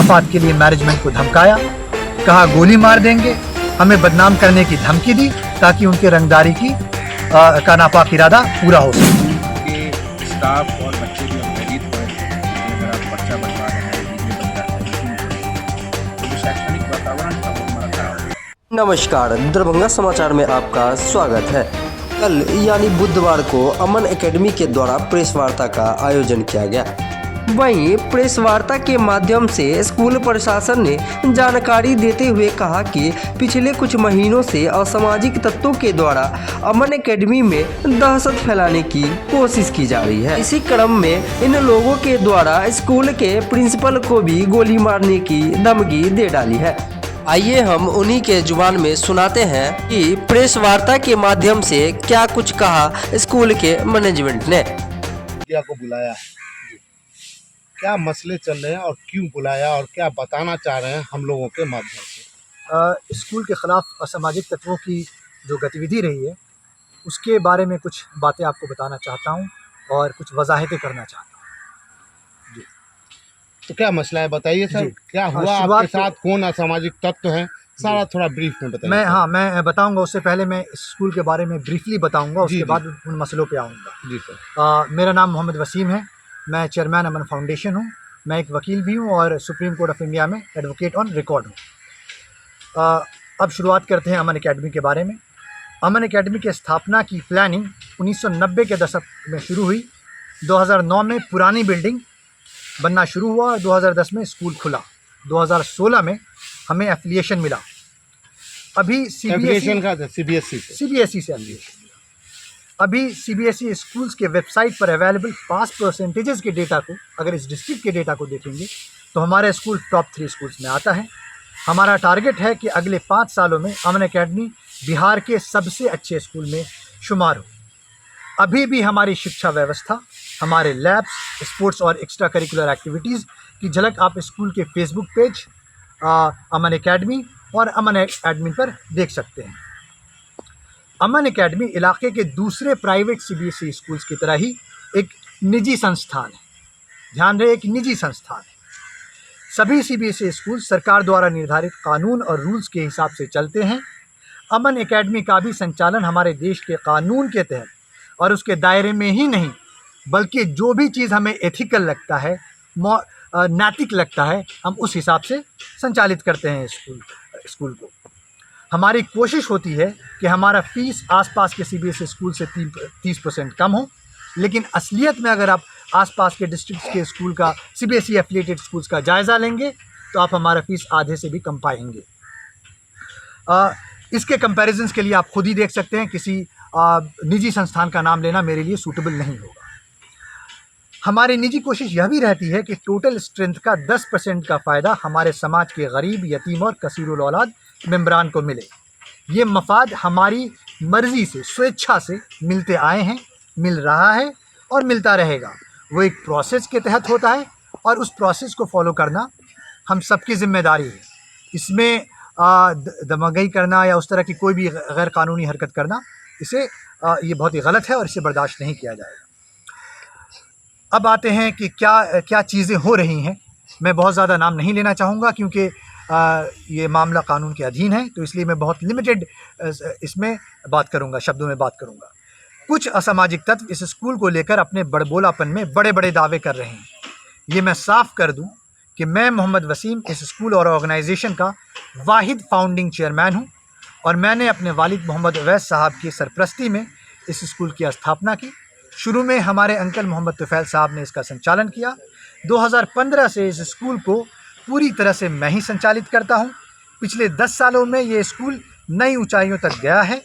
मफाद के लिए मैनेजमेंट को धमकाया, कहा गोली मार देंगे, हमें बदनाम करने की धमकी दी ताकि उनके रंगदारी का नापाक इरादा पूरा हो सके। के स्टाफ और बच्चे भी प्रेरित हुए कि अगर आप पर्चा बनवा रहे हैं, डीजे बन रहा है, तो शैक्षणिक वातावरण का बहुत बड़ा खराब है। नमस्कार, दरभंगा समाचार में आपका स्वागत है। कल यानी बुधवार को अमन एकेडमी के द्वारा प्रेस वार्ता का आयोजन किया गया। वहीं प्रेस वार्ता के माध्यम से स्कूल प्रशासन ने जानकारी देते हुए कहा कि पिछले कुछ महीनों से असामाजिक तत्वों के द्वारा अमन एकेडमी में दहशत फैलाने की कोशिश की जा रही है। इसी क्रम में इन लोगों के द्वारा स्कूल के प्रिंसिपल को भी गोली मारने की धमकी दे डाली है। आइए हम उन्हीं के जुबान में सुनाते हैं कि प्रेस वार्ता के माध्यम से क्या कुछ कहा स्कूल के मैनेजमेंट ने। मीडिया को बुलाया है, क्या मसले चल रहे हैं और क्यों बुलाया और क्या बताना चाह रहे हैं हम लोगों के माध्यम से। स्कूल के ख़िलाफ़ असामाजिक तत्वों की जो गतिविधि रही है उसके बारे में कुछ बातें आपको बताना चाहता हूं और कुछ वजाहतें करना चाहता हूं। जी, तो क्या मसला है बताइए सर, क्या हुआ आपके साथ, कौन असामाजिक तत्व हैं, सारा थोड़ा ब्रीफ में बताइए। मैं बताऊंगा, उससे पहले मैं इस स्कूल के बारे में ब्रीफली बताऊंगा, उसके बाद उन मसलों पे आऊँगा। जी सर। मेरा नाम मोहम्मद वसीम है, मैं चेयरमैन अमन फाउंडेशन हूँ, मैं एक वकील भी हूँ और सुप्रीम कोर्ट ऑफ इंडिया में एडवोकेट ऑन रिकॉर्ड हूँ। अब शुरुआत करते हैं अमन एकेडमी के बारे में। अमन एकेडमी की स्थापना की प्लानिंग 1990 के दशक में शुरू हुई। 2009 में पुरानी बिल्डिंग बनना शुरू हुआ और 2010 में स्कूल खुला। 2016 में हमें एफिलिएशन मिला। अभी सीबीएसई से एफिलिएशन। अभी सीबीएसई स्कूल्स के वेबसाइट पर अवेलेबल पास परसेंटेजेस के डेटा को, अगर इस डिस्ट्रिक्ट के डेटा को देखेंगे तो हमारा स्कूल टॉप 3 स्कूल्स में आता है। हमारा टारगेट है कि अगले 5 सालों में अमन एकेडमी बिहार के सबसे अच्छे स्कूल में शुमार हो। अभी भी हमारी शिक्षा व्यवस्था, हमारे लैब्स, स्पोर्ट्स और एक्स्ट्रा करिकुलर एक्टिविटीज़ की झलक आप स्कूल के फेसबुक पेज अमन एकेडमी और अमन एडमिन पर देख सकते हैं। अमन एकेडमी इलाके के दूसरे प्राइवेट सीबीएसई स्कूल्स की तरह ही एक निजी संस्थान है। ध्यान रहे, एक निजी संस्थान है। सभी सीबीएसई स्कूल सरकार द्वारा निर्धारित कानून और रूल्स के हिसाब से चलते हैं। अमन एकेडमी का भी संचालन हमारे देश के कानून के तहत और उसके दायरे में ही नहीं, बल्कि जो भी चीज़ हमें एथिकल लगता है, नैतिक लगता है, हम उस हिसाब से संचालित करते हैं स्कूल को। हमारी कोशिश होती है कि हमारा फ़ीस आसपास के सीबीएसई स्कूल से 30% कम हो, लेकिन असलियत में अगर आप आसपास के डिस्ट्रिक्ट के स्कूल का, सीबीएसई एफिलिएटेड स्कूल्स का जायज़ा लेंगे तो आप हमारा फ़ीस आधे से भी कम पाएंगे। इसके कंपैरिजन्स के लिए आप खुद ही देख सकते हैं, किसी निजी संस्थान का नाम लेना मेरे लिए सूटेबल नहीं होगा। हमारी निजी कोशिश यह भी रहती है कि टोटल स्ट्रेंथ का 10% का फ़ायदा हमारे समाज के गरीब, यतीम और कसीरुल औलाद मेम्बरान को मिले। ये मफाद हमारी मर्ज़ी से, स्वेच्छा से मिलते आए हैं, मिल रहा है और मिलता रहेगा। वो एक प्रोसेस के तहत होता है और उस प्रोसेस को फॉलो करना हम सबकी ज़िम्मेदारी है। इसमें दमगई करना या उस तरह की कोई भी गैर कानूनी हरकत करना, ये बहुत ही गलत है और इसे बर्दाश्त नहीं किया जाएगा। अब आते हैं कि क्या चीज़ें हो रही हैं। मैं बहुत ज़्यादा नाम नहीं लेना चाहूँगा क्योंकि ये मामला कानून के अधीन है, तो इसलिए मैं बहुत लिमिटेड इसमें बात करूँगा, शब्दों में बात करूँगा। कुछ असामाजिक तत्व इस स्कूल को लेकर अपने बड़बोलापन में बड़े बड़े दावे कर रहे हैं। ये मैं साफ कर दूं कि मैं मोहम्मद वसीम इस स्कूल और ऑर्गेनाइजेशन का वाहिद फाउंडिंग चेयरमैन हूं और मैंने अपने वालिद मोहम्मद अवैस साहब की सरपरस्ती में इस स्कूल की स्थापना की। शुरू में हमारे अंकल मोहम्मद तुफैल साहब ने इसका संचालन किया। 2015 से इस स्कूल को पूरी तरह से मैं ही संचालित करता हूं। पिछले 10 सालों में ये स्कूल नई ऊंचाइयों तक गया है,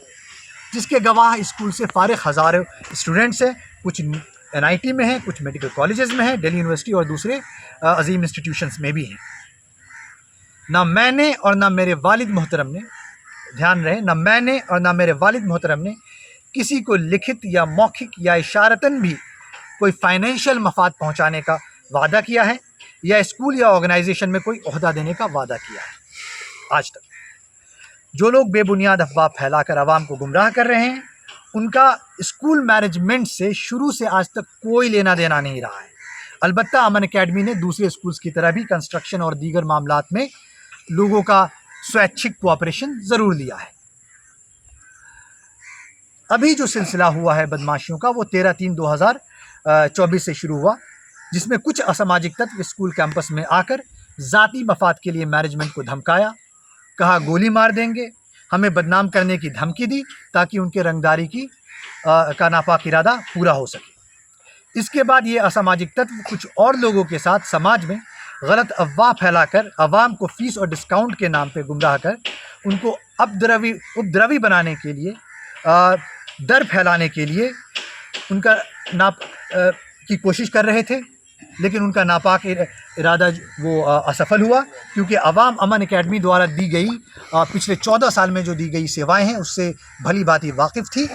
जिसके गवाह स्कूल से फारिग हज़ारों स्टूडेंट्स हैं। कुछ एनआईटी में हैं, कुछ मेडिकल कॉलेजेस में हैं, दिल्ली यूनिवर्सिटी और दूसरे अजीम इंस्टीट्यूशंस में भी हैं। ना मैंने और ना मेरे वालिद मोहतरम ने, ध्यान रहे, ना मैंने और ना मेरे वालिद मोहतरम ने किसी को लिखित या मौखिक या इशारतन भी कोई फाइनेंशियल मफाद पहुंचाने का वादा किया है या स्कूल या ऑर्गेनाइजेशन में कोई ओहदा देने का वादा किया है। आज तक जो लोग बेबुनियाद अफवाह फैलाकर आवाम को गुमराह कर रहे हैं, उनका स्कूल मैनेजमेंट से शुरू से आज तक कोई लेना देना नहीं रहा है। अलबत्ता अमन एकेडमी ने दूसरे स्कूल्स की तरह भी कंस्ट्रक्शन और दीगर मामलात में लोगों का स्वैच्छिक कोऑपरेशन ज़रूर लिया है। अभी जो सिलसिला हुआ है बदमाशियों का वो 13/3/2024 से शुरू हुआ, जिसमें कुछ असामाजिक तत्व स्कूल कैंपस में आकर ज़ाती मफाद के लिए मैनेजमेंट को धमकाया, कहा गोली मार देंगे, हमें बदनाम करने की धमकी दी ताकि उनके रंगदारी का नापाक इरादा पूरा हो सके। इसके बाद ये असामाजिक तत्व कुछ और लोगों के साथ समाज में गलत अफवाह फैलाकर अवाम को फीस और डिस्काउंट के नाम पे गुमराह कर उनको उपद्रवी बनाने के लिए, डर फैलाने के लिए उनका की कोशिश कर रहे थे, लेकिन उनका नापाक इरादा वो असफल हुआ, क्योंकि अवाम अमन एकेडमी द्वारा दी गई पिछले 14 साल में जो दी गई सेवाएं हैं उससे भली भांति वाकिफ़ थी,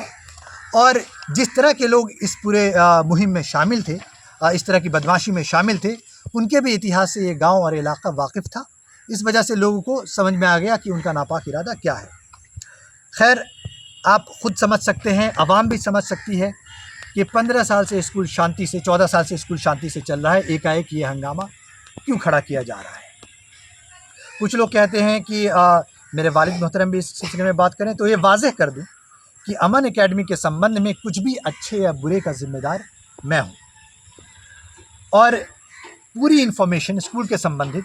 और जिस तरह के लोग इस पूरे मुहिम में शामिल थे, इस तरह की बदमाशी में शामिल थे, उनके भी इतिहास से ये गांव और इलाका वाकिफ़ था। इस वजह से लोगों को समझ में आ गया कि उनका नापाक इरादा क्या है। खैर, आप ख़ुद समझ सकते हैं, अवाम भी समझ सकती है कि 15 साल से स्कूल शांति से, 14 साल से स्कूल शांति से चल रहा है, एकाएक ये हंगामा क्यों खड़ा किया जा रहा है। कुछ लोग कहते हैं कि मेरे वालिद मोहतरम भी इस सिलसिले में बात करें तो ये वाज़ेह कर दूं कि अमन एकेडमी के संबंध में कुछ भी अच्छे या बुरे का ज़िम्मेदार मैं हूँ, और पूरी इन्फॉर्मेशन स्कूल के संबंधित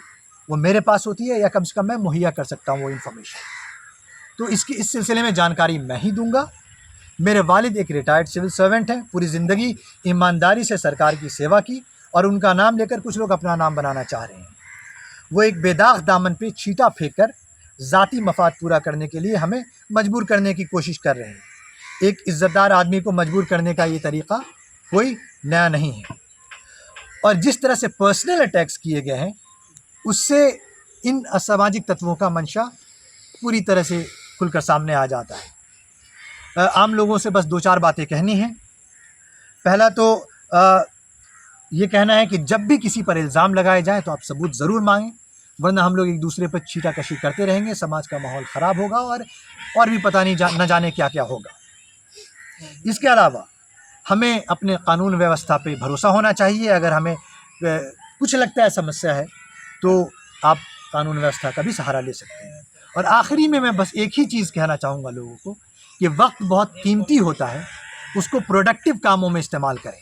वो मेरे पास होती है, या कम से कम मैं मुहैया कर सकता हूँ वो इन्फॉर्मेशन। तो इस सिलसिले में जानकारी मैं ही दूंगा। मेरे वालिद एक रिटायर्ड सिविल सर्वेंट हैं, पूरी ज़िंदगी ईमानदारी से सरकार की सेवा की, और उनका नाम लेकर कुछ लोग अपना नाम बनाना चाह रहे हैं। वो एक बेदाग दामन पे छींटा फेंक कर ज़ाती मफाद पूरा करने के लिए हमें मजबूर करने की कोशिश कर रहे हैं। एक इज़्ज़तदार आदमी को मजबूर करने का ये तरीक़ा कोई नया नहीं है, और जिस तरह से पर्सनल अटैक्स किए गए हैं उससे इन असामाजिक तत्वों का मंशा पूरी तरह से खुलकर सामने आ जाता है। आम लोगों से बस 2-4 बातें कहनी हैं। पहला तो ये कहना है कि जब भी किसी पर इल्ज़ाम लगाए जाए तो आप सबूत ज़रूर मांगें, वरना हम लोग एक दूसरे पर छींटाकशी करते रहेंगे, समाज का माहौल ख़राब होगा और भी पता नहीं न जाने क्या क्या होगा। इसके अलावा हमें अपने कानून व्यवस्था पे भरोसा होना चाहिए। अगर हमें कुछ लगता है समस्या है तो आप कानून व्यवस्था का भी सहारा ले सकते हैं। और आखिरी में मैं बस एक ही चीज़ कहना चाहूँगा लोगों को कि वक्त बहुत कीमती होता है, उसको प्रोडक्टिव कामों में इस्तेमाल करें।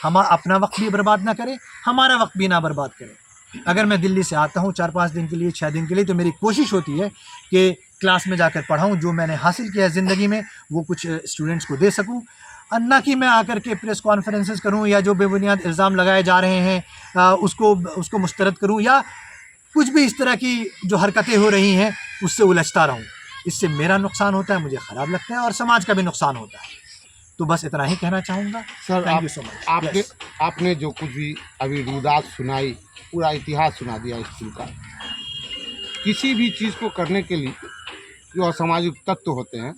हम अपना वक्त भी बर्बाद ना करें, हमारा वक्त भी ना बर्बाद करें। अगर मैं दिल्ली से आता हूँ 4-5 दिन के लिए, 6 दिन के लिए, तो मेरी कोशिश होती है कि क्लास में जाकर पढ़ाऊँ, जो मैंने हासिल किया है ज़िंदगी में वो कुछ स्टूडेंट्स को दे सकूँ, और ना कि मैं आकर के प्रेस कॉन्फ्रेंसेस करूँ या जो बेबुनियाद इल्ज़ाम लगाए जा रहे हैं उसको मुस्तरद करूँ, या कुछ भी इस तरह की जो हरकतें हो रही हैं उससे उलझता रहूँ। इससे मेरा नुकसान होता है, मुझे ख़राब लगता है, और समाज का भी नुकसान होता है। तो बस इतना ही कहना चाहूँगा। Sir, thank you so much. आपने जो कुछ भी अभी रुदात सुनाई, पूरा इतिहास सुना दिया स्कूल का। किसी भी चीज़ को करने के लिए जो असामाजिक तत्व होते हैं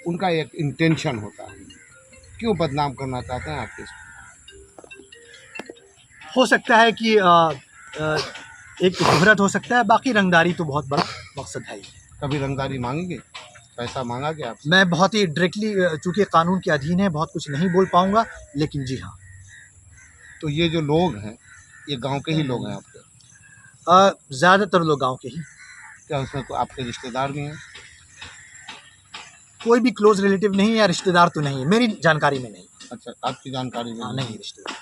उनका एक इंटेंशन होता है। क्यों बदनाम करना चाहते हैं आपके स्कूल? हो सकता है कि एक शोहरत हो सकता है, बाकी रंगदारी तो बहुत बड़ा मकसद है ही। कभी रंगदारी मांगेंगे? पैसा मांगा गया आपसे? मैं बहुत ही डायरेक्टली, चूँकि कानून के अधीन है, बहुत कुछ नहीं बोल पाऊँगा, लेकिन जी हाँ। तो ये जो लोग हैं ये गांव के ही लोग हैं आपके? ज़्यादातर लोग गांव के ही। क्या उसमें आपके रिश्तेदार भी हैं? कोई भी क्लोज रिलेटिव नहीं है या रिश्तेदार तो नहीं है, मेरी जानकारी में नहीं। अच्छा, आपकी जानकारी में नहीं रिश्तेदार।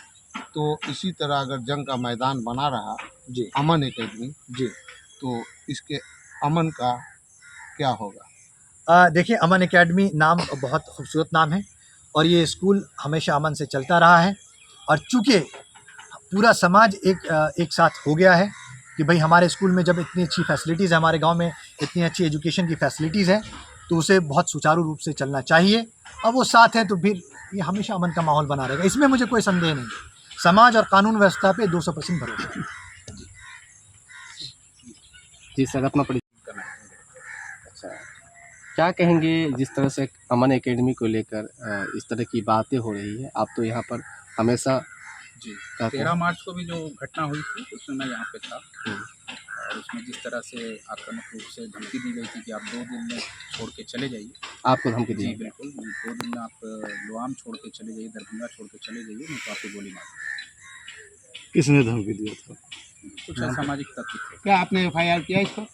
तो इसी तरह अगर जंग का मैदान बना रहा जी अमन एकेडमी, जी। तो इसके अमन का क्या होगा? देखिए, अमन एकेडमी नाम बहुत खूबसूरत नाम है, और ये स्कूल हमेशा अमन से चलता रहा है। और चूँकि पूरा समाज एक साथ हो गया है कि भाई हमारे स्कूल में जब इतनी अच्छी फैसिलिटीज़ है, हमारे गांव में इतनी अच्छी एजुकेशन की फैसिलिटीज़ है, तो उसे बहुत सुचारू रूप से चलना चाहिए। और वो साथ हैं तो फिर ये हमेशा अमन का माहौल बना रहेगा, इसमें मुझे कोई संदेह नहीं। समाज और कानून व्यवस्था पे 200% भरोसा है। जी सर, अपना परिचय। अच्छा, क्या कहेंगे जिस तरह से अमन एकेडमी को लेकर इस तरह की बातें हो रही है? आप तो यहाँ पर हमेशा जी 13 मार्च को भी जो घटना हुई थी उसमें मैं यहाँ पे था, और उसमें जिस तरह से आक्रामक रूप से धमकी दी गई थी कि आप 2 दिन में छोड़ के चले जाइए। आपको धमकी दी? जी बिल्कुल, 2 दिन में आप लोआम छोड़ के चले जाइए, दरभंगा छोड़ के चले जाइए, नहीं तो आपको गोली मार। किसने धमकी दिया था? कुछ असामाजिक तत्व थे। क्या आपने FIR किया इसको?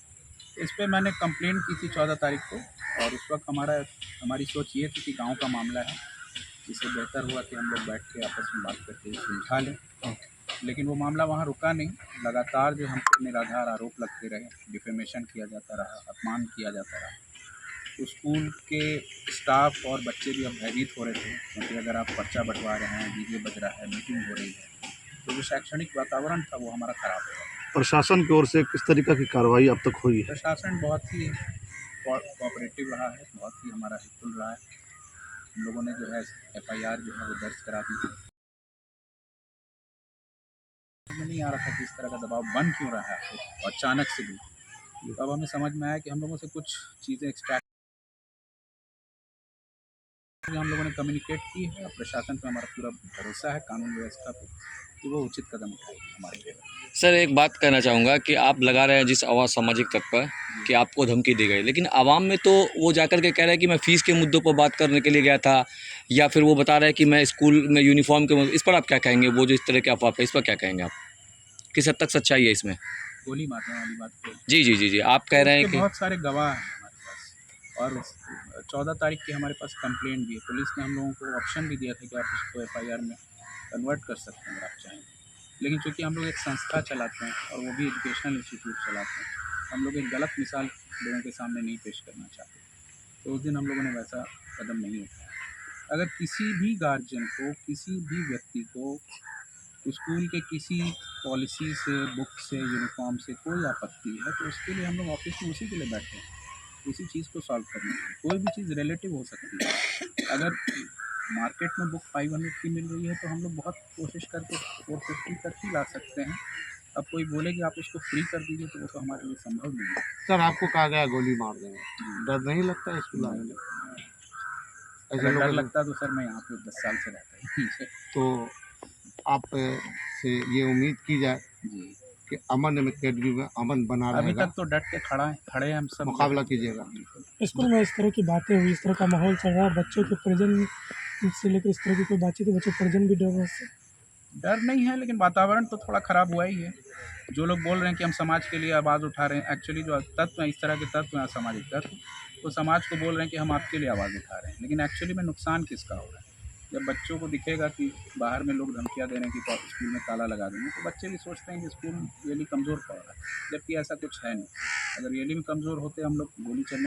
इस पे मैंने कंप्लेंट की थी 14 तारीख को, और उस वक्त हमारी सोच ये थी कि गांव का मामला है, इससे बेहतर हुआ कि हम लोग बैठ के आपस में बात करके सुलझा लें। लेकिन वो मामला वहाँ रुका नहीं, लगातार जो हम पे निराधार आरोप लगते रहे, डिफेमेशन किया जाता रहा, अपमान किया जाता रहा। तो स्कूल के स्टाफ और बच्चे भी अब भयभीत हो रहे थे, क्योंकि अगर आप पर्चा बंटवा रहे हैं, डीजे बज रहा है, मीटिंग हो रही है, तो जो शैक्षणिक वातावरण था वो हमारा ख़राब हो गया। प्रशासन की ओर से किस तरीक़ा की कार्रवाई अब तक हुई है? प्रशासन बहुत ही कोऑपरेटिव रहा है, बहुत ही हमारा हेल्पफुल रहा है। हम लोगों ने जो है FIR जो है वो दर्ज करा दी। समझ नहीं आ रहा था कि इस तरह का दबाव बन क्यों रहा है और अचानक से भी। तो अब हमें समझ में आया कि हम लोगों से कुछ चीज़ें एक्सट्रैक्ट हम लोगों ने कम्युनिकेट की है, और प्रशासन पे हमारा पूरा भरोसा है, कानून व्यवस्था पे, कि वो उचित कदम उठाएगी हमारे लिए। सर एक बात कहना चाहूँगा कि आप लगा रहे हैं जिस आवाज़ सामाजिक तत्व पर कि आपको धमकी दी गई, लेकिन आवाम में तो वो जाकर के कह रहे हैं कि मैं फ़ीस के मुद्दों पर बात करने के लिए गया था, या फिर वो बता रहे हैं कि मैं स्कूल में यूनिफॉर्म के इस पर आप क्या कहेंगे? वो जो इस तरह के अफवाह पे, इस पर क्या कहेंगे आप? किस हद तक सच्चाई है इसमें? गोली मारने वाली बात पे जी आप कह रहे हैं कि बहुत सारे गवाह हैं हमारे पास, और 14 तारीख की हमारे पास कंप्लेंट भी है। पुलिस ने हम लोगों को ऑप्शन भी दिया था कि आप इसको FIR में कन्वर्ट कर सकते हैं अगर आप चाहें, लेकिन चूँकि हम लोग एक संस्था चलाते हैं और वो भी एजुकेशनल इंस्टीट्यूट चलाते हैं, हम लोग एक गलत मिसाल लोगों के सामने नहीं पेश करना चाहते, तो उस दिन हम लोगों ने वैसा कदम नहीं उठाया। अगर किसी भी गार्जियन को, किसी भी व्यक्ति को स्कूल के किसी पॉलिसी से, बुक से, यूनिफॉर्म से कोई आपत्ति है, तो उसके लिए हम लोग ऑफिस में उसी के लिए बैठे हैं, उसी चीज़ को सॉल्व करने के लिए। कोई भी चीज़ रिलेटिव हो सकती है। अगर मार्केट में बुक 500 की मिल रही है, तो हम लोग बहुत कोशिश करके 450 तक ही ला सकते हैं। अब कोई बोले कि आप उसको फ्री कर दीजिए, तो वो तो हमारे लिए संभव नहीं है। सर आपको कहा गया गोली मार देंगे, डर नहीं लगता स्कूल आने में? ऐसे अगर डर लोग लगता तो सर मैं यहाँ पे 10 साल से रहता ही। तो आप से ये उम्मीद की जाए जी, कि अमन अकेडमी में अमन बना अभी रहेगा, तक तो डट के खड़े हैं हम सब। मुकाबला कीजिएगा। स्कूल में इस तरह की बातें हुई, इस तरह का माहौल चल रहा है, बच्चों के परिजन से लेकर इस तरह की कोई बातचीत है, बच्चों के परिजन भी डर रहे हैं इससे। डर नहीं है, लेकिन वातावरण तो थोड़ा ख़राब हुआ ही है। जो लोग बोल रहे हैं कि हम समाज के लिए आवाज़ उठा रहे हैं, एक्चुअली जो तत्व हैं, इस तरह के तत्व हैं असामाजिक तत्व, वो समाज को बोल रहे हैं कि हम आपके लिए आवाज़ उठा रहे हैं, लेकिन एक्चुअली में नुकसान किसका हो रहा है? जब बच्चों को दिखेगा कि बाहर में लोग धमकियाँ दे रहे हैं कि स्कूल में ताला लगा देंगे, तो बच्चे भी सोचते हैं कि स्कूल रियली कमज़ोर पड़ रहा है, जबकि ऐसा कुछ है नहीं। अगर रियली में कमज़ोर होते हम लोग गोली चलने